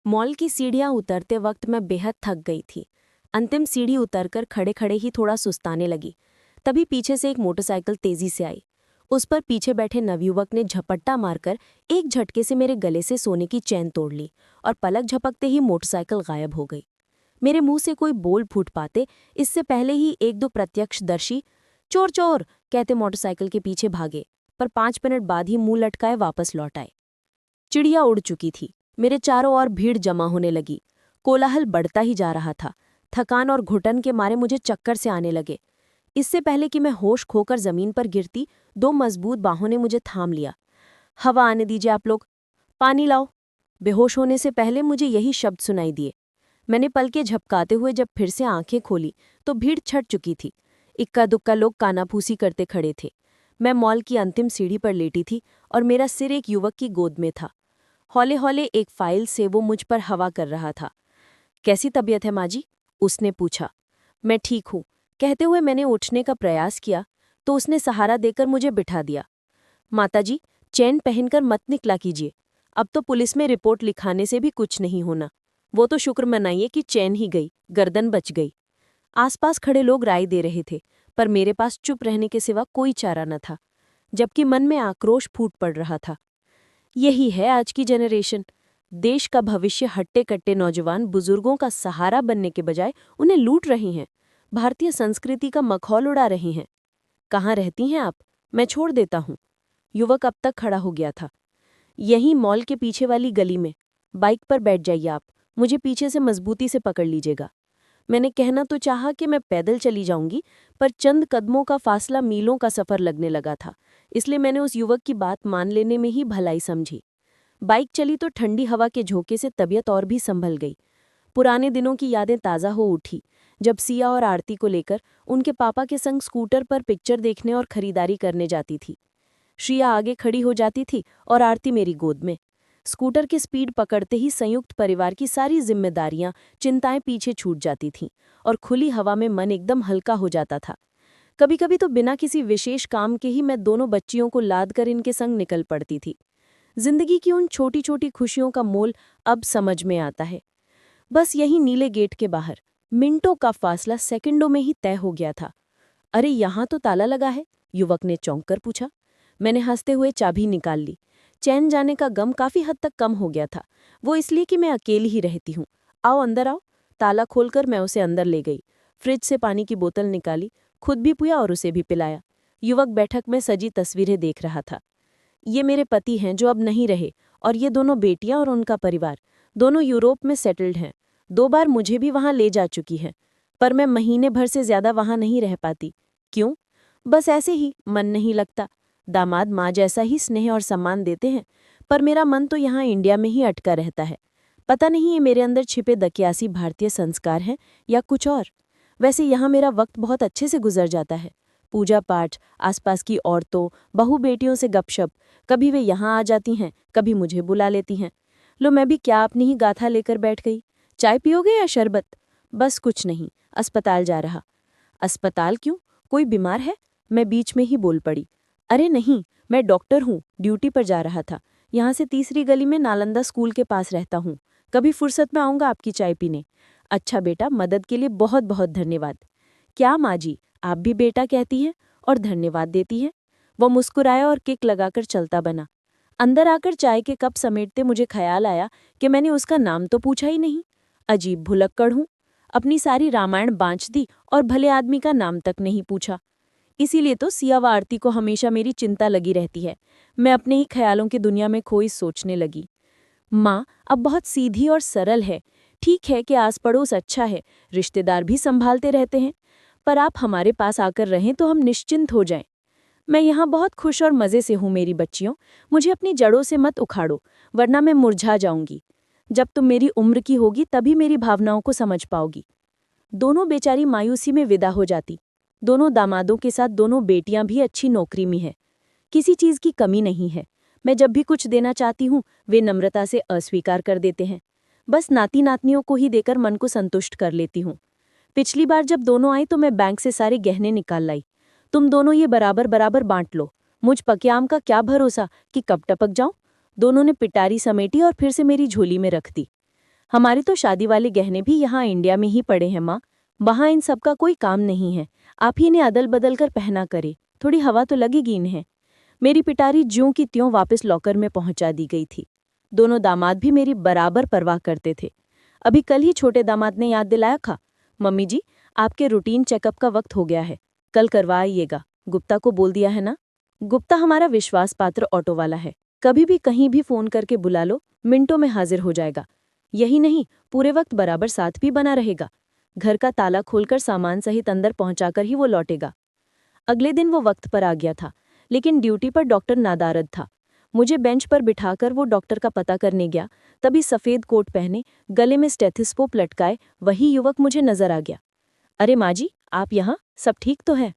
Mall की सीढ़ियां उतरते वक्त मैं बेहद थक गई थी। अंतिम सीढ़ी उतरकर खड़े खड़े ही थोड़ा सुस्ताने लगी। तभी पीछे से एक मोटरसाइकिल तेजी से आई। उस पर पीछे बैठे नवयुवक ने झपट्टा मारकर एक झटके से मेरे गले से सोने की चैन तोड़ ली और पलक झपकते ही मोटरसाइकिल गायब हो गई। मेरे मुंह से कोई बोल फूट पाते इससे पहले ही एक दो प्रत्यक्षदर्शी चोर चोर कहते मोटरसाइकिल के पीछे भागे, पर 5 मिनट बाद ही मुंह लटकाए वापस लौट आए। चिड़िया उड़ चुकी थी। मेरे चारों ओर भीड़ जमा होने लगी। कोलाहल बढ़ता ही जा रहा था। थकान और घुटन के मारे मुझे चक्कर से आने लगे। इससे पहले कि मैं होश खोकर जमीन पर गिरती, दो मजबूत बाहों ने मुझे थाम लिया। हवा आने दीजिए आप लोग, पानी लाओ। बेहोश होने से पहले मुझे यही शब्द सुनाई दिए। मैंने पलकें झपकाते हुए जब फिर से आंखें खोली तो भीड़ छट चुकी थी। इक्का दुक्का लोग कानाफूसी करते खड़े थे। मैं मॉल की अंतिम सीढ़ी पर लेटी थी और मेरा सिर एक युवक की गोद में था। हौले हौले एक फाइल से वो मुझ पर हवा कर रहा था। कैसी तबीयत है माँ जी? उसने पूछा। मैं ठीक हूँ, कहते हुए मैंने उठने का प्रयास किया तो उसने सहारा देकर मुझे बिठा दिया। माताजी, चैन पहनकर मत निकला कीजिए। अब तो पुलिस में रिपोर्ट लिखाने से भी कुछ नहीं होना। वो तो शुक्र मनाइए कि चैन ही गई, गर्दन बच गई। आसपास खड़े लोग राय दे रहे थे, पर मेरे पास चुप रहने के सिवा कोई चारा न था, जबकि मन में आक्रोश फूट पड़ रहा था। यही है आज की जनरेशन। देश का भविष्य हट्टे-कट्टे नौजवान बुजुर्गों का सहारा बनने के बजाय उन्हें लूट रही हैं। भारतीय संस्कृति का मखौल उड़ा रही हैं। कहाँ रहती हैं आप? मैं छोड़ देता हूँ। युवक अब तक खड़ा हो गया था। यहीं मॉल के पीछे वाली गली में। बाइक पर बैठ जाइए आप। मुझे पीछे से मजबूती से पकड़ लीजिएगा। मैंने कहना तो चाहा कि मैं पैदल चली जाऊंगी, पर चंद कदमों का फासला मीलों का सफर लगने लगा था, इसलिए मैंने उस युवक की बात मान लेने में ही भलाई समझी। बाइक चली तो ठंडी हवा के झोंके से तबीयत और भी संभल गई। पुराने दिनों की यादें ताज़ा हो उठी, जब सिया और आरती को लेकर उनके पापा के संग स्कूटर पर पिक्चर देखने और खरीदारी करने जाती थी। श्रिया आगे खड़ी हो जाती थी और आरती मेरी गोद में। स्कूटर की स्पीड पकड़ते ही संयुक्त परिवार की सारी जिम्मेदारियां, चिंताएं पीछे छूट जाती थीं और खुली हवा में मन एकदम हल्का हो जाता था। कभी कभी तो बिना किसी विशेष काम के ही मैं दोनों बच्चियों को लाद कर इनके संग निकल पड़ती थी। जिंदगी की उन छोटी छोटी खुशियों का मोल अब समझ में आता है। बस यही नीले गेट के बाहर मिनटों का फासला सेकंडों में ही तय हो गया था। अरे यहाँ तो ताला लगा है, युवक ने चौंक कर पूछा। मैंने हंसते हुए चाबी निकाल ली। चैन जाने का गम काफी हद तक कम हो गया था, वो इसलिए कि मैं अकेली ही रहती हूँ। आओ अंदर आओ। ताला खोलकर मैं उसे अंदर ले गई। फ्रिज से पानी की बोतल निकाली, खुद भी पिया और उसे भी पिलाया। युवक बैठक में सजी तस्वीरें देख रहा था। ये मेरे पति हैं जो अब नहीं रहे, और ये दोनों बेटियां और उनका परिवार, दोनों यूरोप में सेटल्ड हैं। 2 बार मुझे भी वहां ले जा चुकी हैं, पर मैं महीने भर से ज्यादा वहां नहीं रह पाती। क्यों? बस ऐसे ही, मन नहीं लगता। दामाद माँ जैसा ही स्नेह और सम्मान देते हैं, पर मेरा मन तो यहाँ इंडिया में ही अटका रहता है। पता नहीं ये मेरे अंदर छिपे दकियासी भारतीय संस्कार हैं या कुछ और। वैसे यहाँ मेरा वक्त बहुत अच्छे से गुजर जाता है। पूजा पाठ, आसपास की औरतों, बहू बेटियों से गपशप। कभी वे यहाँ आ जाती हैं, कभी मुझे बुला लेती हैं। लो, मैं भी क्या अपनी ही गाथा लेकर बैठ गई। चाय पियोगे या शरबत? बस कुछ नहीं, अस्पताल जा रहा। अस्पताल क्यों? कोई बीमार है? मैं बीच में ही बोल पड़ी। अरे नहीं, मैं डॉक्टर हूँ, ड्यूटी पर जा रहा था। यहाँ से तीसरी गली में नालंदा स्कूल के पास रहता हूँ। कभी फुर्सत में आऊँगा आपकी चाय पीने। अच्छा बेटा, मदद के लिए बहुत बहुत धन्यवाद। क्या माँ जी, आप भी बेटा कहती हैं और धन्यवाद देती हैं? वो मुस्कुराया और किक लगाकर चलता बना। अंदर आकर चाय के कप समेटते मुझे ख्याल आया कि मैंने उसका नाम तो पूछा ही नहीं। अजीब भुलक्कड़ हूँ। अपनी सारी रामायण बाँच दी और भले आदमी का नाम तक नहीं पूछा। इसीलिए तो सिया व आरती को हमेशा मेरी चिंता लगी रहती है। मैं अपने ही ख्यालों की दुनिया में खोई सोचने लगी। माँ अब बहुत सीधी और सरल है। ठीक है कि आस पड़ोस अच्छा है, रिश्तेदार भी संभालते रहते हैं, पर आप हमारे पास आकर रहें तो हम निश्चिंत हो जाएं। मैं यहाँ बहुत खुश और मज़े से हूँ मेरी बच्चियों। मुझे अपनी जड़ों से मत उखाड़ो, वरना मैं मुरझा जाऊंगी। जब तुम मेरी उम्र की होगी तभी मेरी भावनाओं को समझ पाओगी। दोनों बेचारी मायूसी में विदा हो जाती। दोनों दामादों के साथ दोनों बेटियां भी अच्छी नौकरी में हैं। किसी चीज़ की कमी नहीं है। मैं जब भी कुछ देना चाहती हूँ वे नम्रता से अस्वीकार कर देते हैं। बस नाती नातनियों को ही देकर मन को संतुष्ट कर लेती हूँ। पिछली बार जब दोनों आई तो मैं बैंक से सारे गहने निकाल लाई। तुम दोनों ये बराबर बराबर बांट लो। मुझ पकियाम का क्या भरोसा कि कब टपक जाऊं। दोनों ने पिटारी समेटी और फिर से मेरी झोली में रख दी। हमारे तो शादी वाले गहने भी यहाँ इंडिया में ही पड़े हैं माँ। वहाँ इन सब का कोई काम नहीं है। आप ही इन्हें अदल बदल कर पहना करे, थोड़ी हवा तो लगेगी इन्हें। मेरी पिटारी ज्यों की त्यों वापस लॉकर में पहुंचा दी गई थी। दोनों दामाद भी मेरी बराबर परवाह करते थे। अभी कल ही छोटे दामाद ने याद दिलाया था, मम्मी जी आपके रूटीन चेकअप का वक्त हो गया है, कल करवा आइएगा। गुप्ता को बोल दिया है ना? गुप्ता हमारा विश्वास पात्र ऑटो वाला है, कभी भी कहीं भी फोन करके बुला लो, मिनटों में हाजिर हो जाएगा। यही नहीं, पूरे वक्त बराबर साथ भी बना रहेगा। घर का ताला खोलकर सामान सहित अंदर पहुंचाकर ही वो लौटेगा। अगले दिन वो वक्त पर आ गया था, लेकिन ड्यूटी पर डॉक्टर नादारद था। मुझे बेंच पर बिठाकर वो डॉक्टर का पता करने गया, तभी सफ़ेद कोट पहने, गले में स्टेथोस्कोप लटकाए वही युवक मुझे नजर आ गया। अरे माँ जी, आप यहाँ? सब ठीक तो है?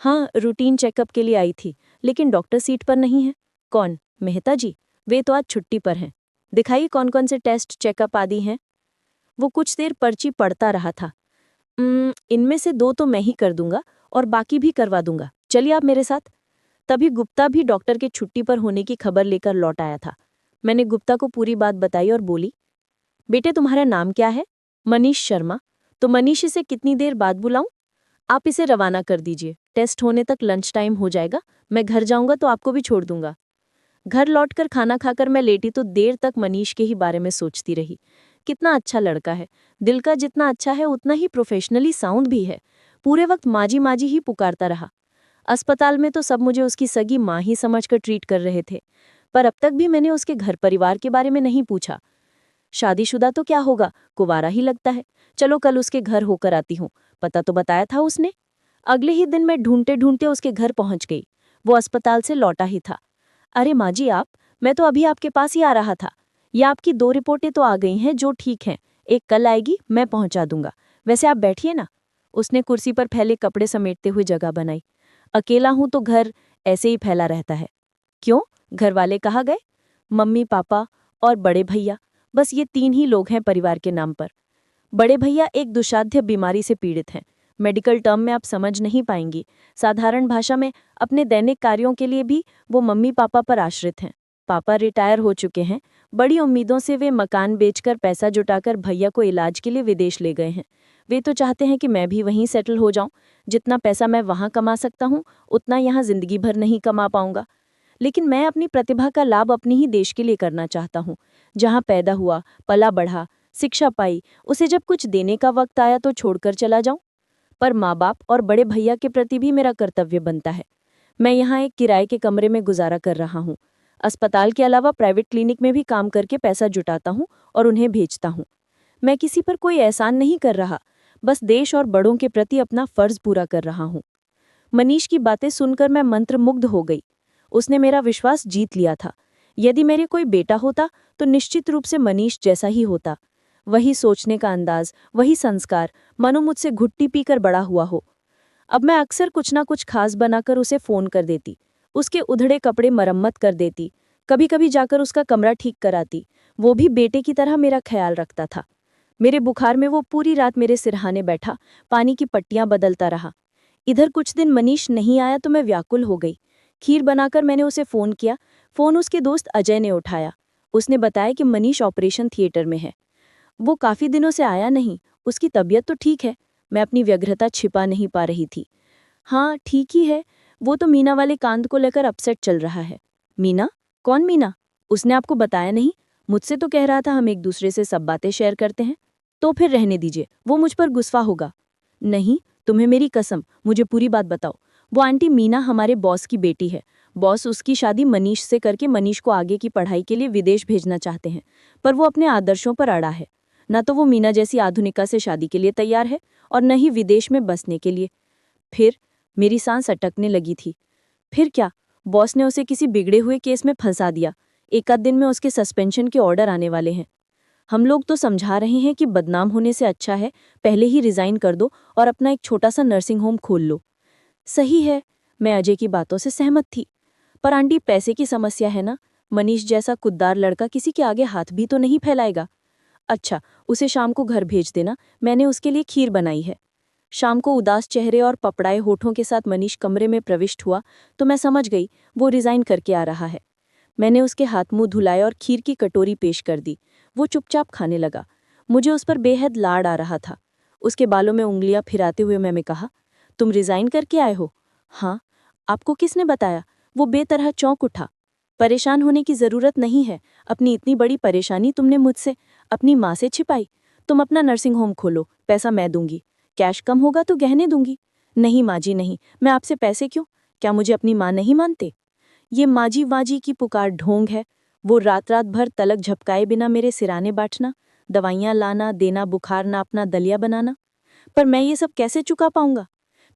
हाँ, रूटीन चेकअप के लिए आई थी, लेकिन डॉक्टर सीट पर नहीं है। कौन? मेहता जी? वे तो आज छुट्टी पर हैं। दिखाइए कौन कौन से टेस्ट चेकअप आदि हैं। वो कुछ देर पर्ची पढ़ता रहा था। इनमें से 2 तो मैं ही कर दूंगा और बाकी भी करवा दूंगा, चलिए आप मेरे साथ। तभी गुप्ता भी डॉक्टर के छुट्टी पर होने की खबर लेकर लौट आया था। मैंने गुप्ता को पूरी बात बताई और बोली, बेटे तुम्हारा नाम क्या है? मनीष शर्मा। तो मनीष इसे कितनी देर बाद बुलाऊं? आप इसे रवाना कर दीजिए, टेस्ट होने तक लंच टाइम हो जाएगा, मैं घर जाऊंगा तो आपको भी छोड़ दूंगा। घर लौटकर खाना खाकर मैं लेटी तो देर तक मनीष के ही बारे में सोचती रही। कितना अच्छा लड़का है, दिल का जितना अच्छा है उतना ही प्रोफेशनली साउंड भी है। पूरे वक्त माजी माजी ही पुकारता रहा। अस्पताल में तो सब मुझे उसकी सगी माँ ही समझकर ट्रीट कर रहे थे, पर अब तक भी मैंने उसके घर परिवार के बारे में नहीं पूछा। शादीशुदा तो क्या होगा, कुंवारा ही लगता है। चलो कल उसके घर होकर आती हूँ, पता तो बताया था उसने। अगले ही दिन मैं ढूंढते ढूंढते उसके घर पहुंच गई। वो अस्पताल से लौटा ही था। अरे माँ जी आप, मैं तो अभी आपके पास ही आ रहा था। ये आपकी 2 रिपोर्टें तो आ गई हैं जो ठीक हैं, एक कल आएगी, मैं पहुंचा दूंगा। वैसे आप बैठिए ना। उसने कुर्सी पर फैले कपड़े समेटते हुए जगह बनाई। अकेला हूं तो घर ऐसे ही फैला रहता है। क्यों, घर वाले कहाँ गए? मम्मी पापा और बड़े भैया, बस ये 3 ही लोग हैं परिवार के नाम पर। बड़े भैया एक दुष्साध्य बीमारी से पीड़ित हैं। मेडिकल टर्म में आप समझ नहीं पाएंगी। साधारण भाषा में अपने दैनिक कार्यों के लिए भी वो मम्मी पापा पर आश्रित हैं। पापा रिटायर हो चुके हैं। बड़ी उम्मीदों से वे मकान बेचकर पैसा जुटाकर भैया को इलाज के लिए विदेश ले गए हैं। वे तो चाहते हैं कि मैं भी वहीं सेटल हो जाऊं। जितना पैसा मैं वहां कमा सकता हूं, उतना यहाँ जिंदगी भर नहीं कमा पाऊंगा। लेकिन मैं अपनी प्रतिभा का लाभ अपनी ही देश के लिए करना चाहता हूँ। जहाँ पैदा हुआ, पला बढ़ा, शिक्षा पाई, उसे जब कुछ देने का वक्त आया तो छोड़कर चला जाऊं? पर माँ बाप और बड़े भैया के प्रति भी मेरा कर्तव्य बनता है। मैं यहाँ एक किराए के कमरे में गुजारा कर रहा हूँ। अस्पताल के अलावा प्राइवेट क्लिनिक में भी काम करके पैसा जुटाता हूँ और उन्हें भेजता हूँ। मैं किसी पर कोई एहसान नहीं कर रहा, बस देश और बड़ों के प्रति अपना फर्ज पूरा कर रहा हूँ। मनीष की बातें सुनकर मैं मंत्रमुग्ध हो गई। उसने मेरा विश्वास जीत लिया था। यदि मेरे कोई बेटा होता तो निश्चित रूप से मनीष जैसा ही होता। वही सोचने का अंदाज, वही संस्कार, मानो मुझसे घुट्टी पीकर बड़ा हुआ हो। अब मैं अक्सर कुछ ना कुछ खास बनाकर उसे फोन कर देती, उसके उधड़े कपड़े मरम्मत कर देती, कभी कभी जाकर उसका कमरा ठीक कराती। वो भी बेटे की तरह मेरा ख्याल रखता था। मेरे बुखार में वो पूरी रात मेरे सिरहाने बैठा, पानी की पट्टियां बदलता रहा। इधर कुछ दिन मनीष नहीं आया तो मैं व्याकुल हो गई। खीर बनाकर मैंने उसे फोन किया। फोन उसके दोस्त अजय ने उठाया। उसने बताया कि मनीष ऑपरेशन थिएटर में है। वो काफी दिनों से आया नहीं, उसकी तबीयत तो ठीक है। मैं अपनी व्यग्रता छिपा नहीं पा रही थी। हाँ ठीक ही है, वो तो मीना वाले कांड को लेकर अपसेट चल रहा है। मीना? कौन मीना? उसने आपको बताया नहीं? मुझसे तो कह रहा था हम एक दूसरे से सब बातें शेयर करते हैं। तो फिर रहने दीजिए, वो मुझ पर गुस्सा होगा। नहीं, तुम्हें मेरी कसम, मुझे पूरी बात बताओ। वो आंटी मीना हमारे बॉस की बेटी है। बॉस उसकी शादी मनीष से करके मनीष को आगे की पढ़ाई के लिए विदेश भेजना चाहते हैं, पर वो अपने आदर्शों पर अड़ा है। न तो वो मीना जैसी आधुनिका से शादी के लिए तैयार है और न ही विदेश में बसने के लिए। फिर मेरी सांस अटकने लगी थी। फिर क्या? बॉस ने उसे किसी बिगड़े हुए केस में फंसा दिया। एक आध दिन में उसके सस्पेंशन के ऑर्डर आने वाले हैं। हम लोग तो समझा रहे हैं कि बदनाम होने से अच्छा है पहले ही रिजाइन कर दो और अपना एक छोटा सा नर्सिंग होम खोल लो। सही है, मैं अजय की बातों से सहमत थी। पर आंटी पैसे की समस्या है ना। मनीष जैसा कुद्दार लड़का किसी के आगे हाथ भी तो नहीं फैलाएगा। अच्छा, उसे शाम को घर भेज देना, मैंने उसके लिए खीर बनाई है। शाम को उदास चेहरे और पपड़ाए होठों के साथ मनीष कमरे में प्रविष्ट हुआ तो मैं समझ गई वो रिजाइन करके आ रहा है। मैंने उसके हाथ मुंह धुलाए और खीर की कटोरी पेश कर दी। वो चुपचाप खाने लगा। मुझे उस पर बेहद लाड आ रहा था। उसके बालों में उंगलियां फिराते हुए मैंने कहा, तुम रिजाइन करके आए हो? हाँ। आपको किसने बताया? वो बेतरह चौंक उठा। परेशान होने की जरूरत नहीं है। अपनी इतनी बड़ी परेशानी तुमने मुझसे, अपनी माँ से छिपाई। तुम अपना नर्सिंग होम खोलो, पैसा मैं दूंगी। कैश कम होगा तो गहने दूंगी। नहीं माँ जी नहीं, मैं आपसे पैसे क्यों? क्या मुझे अपनी माँ नहीं मानते? ये माजी वाजी की पुकार ढोंग है। वो रात रात भर तलक झपकाए बिना मेरे सिराने बैठना, दवाइयाँ लाना देना, बुखार नापना, दलिया बनाना। पर मैं ये सब कैसे चुका पाऊंगा?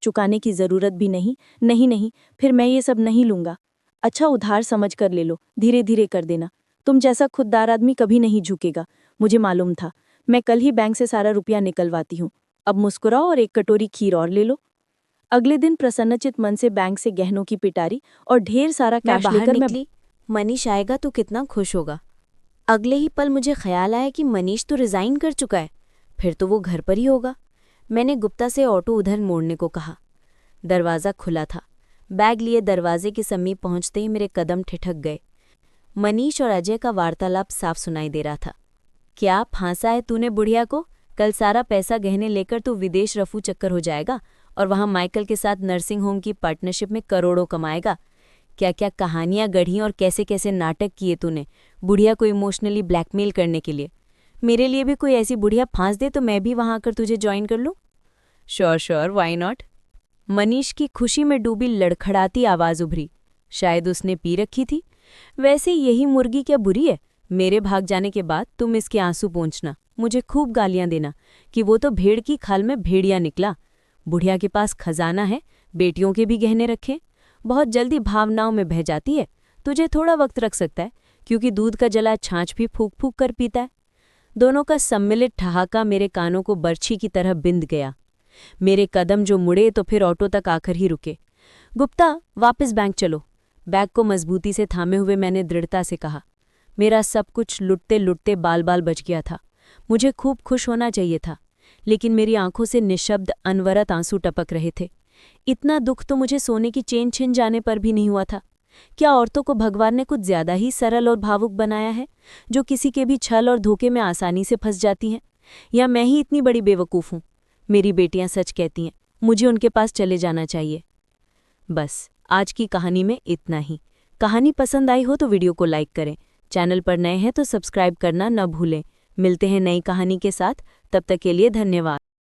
चुकाने की जरूरत भी नहीं। नहीं नहीं, फिर मैं ये सब नहीं लूंगा। अच्छा उधार समझ कर ले लो, धीरे धीरे कर देना। तुम जैसा खुददार आदमी कभी नहीं झुकेगा, मुझे मालूम था। मैं कल ही बैंक से सारा रुपया निकलवाती हूँ। अब मुस्कुराओ और एक कटोरी खीर और ले लो। अगले दिन प्रसन्नचित मन से बैंक से गहनों की पिटारी और ढेर सारा मैं कैश बाहर लेकर निकली। मनीष आएगा तो कितना खुश होगा। अगले ही पल मुझे ख्याल आया कि मनीष तो रिजाइन कर चुका है, फिर तो वो घर पर ही होगा। मैंने गुप्ता से ऑटो उधर मोड़ने को कहा। दरवाज़ा खुला था। बैग लिए दरवाजे के समीप पहुंचते ही मेरे कदम ठिठक गए। मनीष और अजय का वार्तालाप साफ सुनाई दे रहा था। क्या फांसा है तूने बुढ़िया को? कल सारा पैसा गहने लेकर तू विदेश रफू चक्कर हो जाएगा और वहां माइकल के साथ नर्सिंग होम की पार्टनरशिप में करोड़ों कमाएगा। क्या क्या कहानियां गढ़ी और कैसे कैसे नाटक किए तूने बुढ़िया को इमोशनली ब्लैकमेल करने के लिए। मेरे लिए भी कोई ऐसी बुढ़िया फांस दे तो मैं भी वहां आकर तुझे ज्वाइन कर लूं। Sure sure, why not. Manish की खुशी में डूबी लड़खड़ाती आवाज उभरी। शायद उसने पी रखी थी। वैसे यही मुर्गी क्या बुरी है? मेरे भाग जाने के बाद तुम इसके आंसू पोंछना, मुझे खूब गालियां देना कि वो तो भेड़ की खाल में भेड़िया निकला। बुढ़िया के पास खजाना है, बेटियों के भी गहने रखे। बहुत जल्दी भावनाओं में बह जाती है। तुझे थोड़ा वक्त रख सकता है, क्योंकि दूध का जला छाछ भी फूक फूक कर पीता है। दोनों का सम्मिलित ठहाका मेरे कानों को बर्छी की तरह बिंद गया। मेरे कदम जो मुड़े तो फिर ऑटो तक आकर ही रुके। गुप्ता, वापस बैंक चलो। बैग को मजबूती से थामे हुए मैंने दृढ़ता से कहा। मेरा सब कुछ लुटते लुटते बाल बाल बच गया था। मुझे खूब खुश होना चाहिए था, लेकिन मेरी आंखों से निशब्द अनवरत आंसू टपक रहे थे। इतना दुख तो मुझे सोने की चेन छिन जाने पर भी नहीं हुआ था। क्या औरतों को भगवान ने कुछ ज्यादा ही सरल और भावुक बनाया है, जो किसी के भी छल और धोखे में आसानी से फंस जाती हैं? या मैं ही इतनी बड़ी बेवकूफ़ हूँ? मेरी बेटियां सच कहती हैं, मुझे उनके पास चले जाना चाहिए। बस आज की कहानी में इतना ही। कहानी पसंद आई हो तो वीडियो को लाइक करें। चैनल पर नए हैं तो सब्सक्राइब करना न भूलें। मिलते हैं नई कहानी के साथ, तब तक के लिए धन्यवाद।